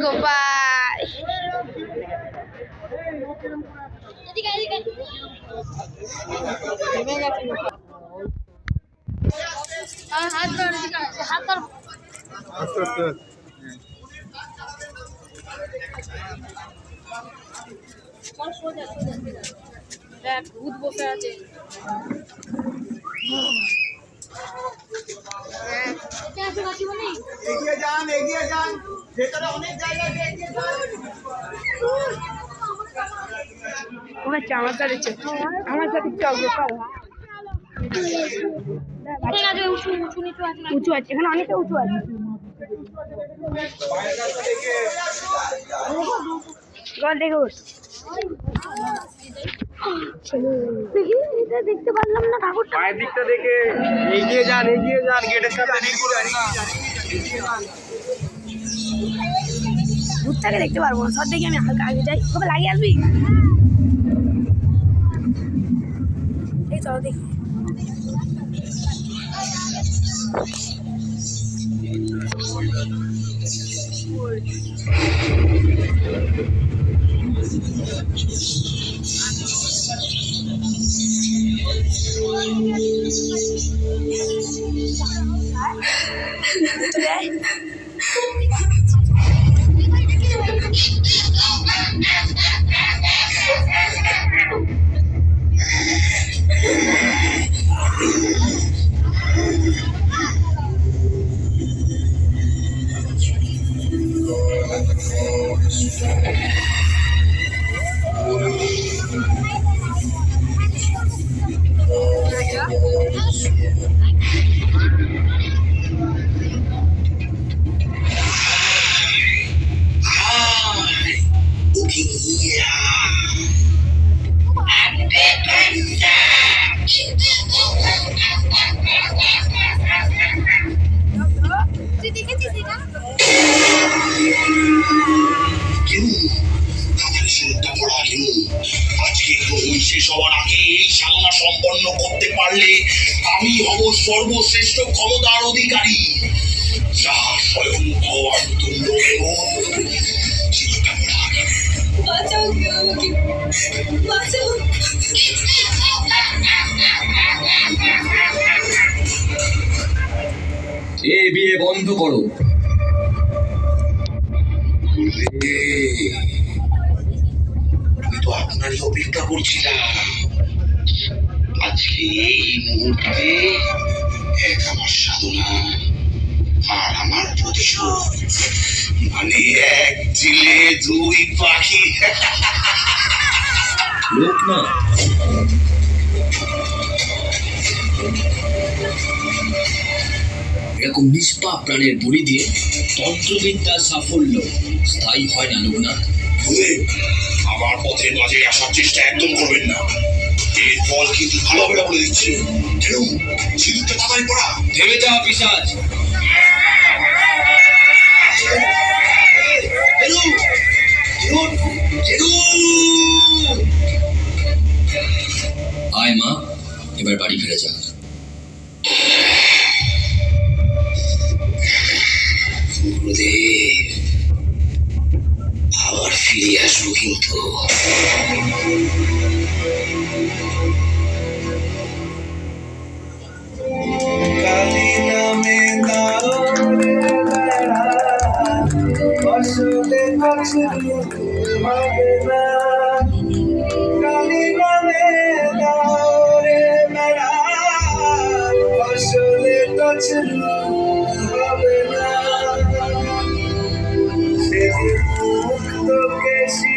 গোপাল ভূত বসে আছে। এগিয়ে যান ভেতরে অনেক জায়গা আছে, এগিয়ে যান। আমার সাথে চল গোপাল। উঁচু আছে, এখানে অনেকটা উঁচু আছে। দেখতে পারলাম না ঠাকুরটা। পায়ের দিকটা দেখে এগিয়ে যান, গেটের সামনে ভূতটাকে দেখতে পারবো না, সব দেখে আমি হালকা আগে যাই। কবে লাগিয়ে আসবি? এই চলো দেখি। সম্পন্ন করতে পারলে আমি হব সর্বশ্রেষ্ঠ ক্ষমতার অধিকারী, যা স্বয়ং ভগবান তুল্য। এ বিয়ে বন্ধ করো। আমি তো আপনারই অপেক্ষা করছিলাম। আজকে এই মুহূর্তে এক আমার সাধনা আর আমার প্রতিশোধ, মানে এক চিলে দুই পাখি। লোক না এরকম নিষ্পাপ প্রাণের বলি দিয়ে তন্ত্রবিদ্যার সাফল্য স্থায়ী হয় না লোকনাথ। আমার পথের মাঝে আসার চেষ্টা একদম করবেন না, এর ফল কিন্তু ভালো হবে না বলে দিচ্ছি। সিঁদুরটা তাড়াতাড়ি পড়া। থেমে যাওয়া পিশাচ। আয় মা, এবার বাড়ি ফিরে যা। গুরুদেব, আবার ফিরে আসবো কিন্তু। কালী নামে আসলে হবে না, কালী নামে আসলে হবে না। মুক্ত কেশি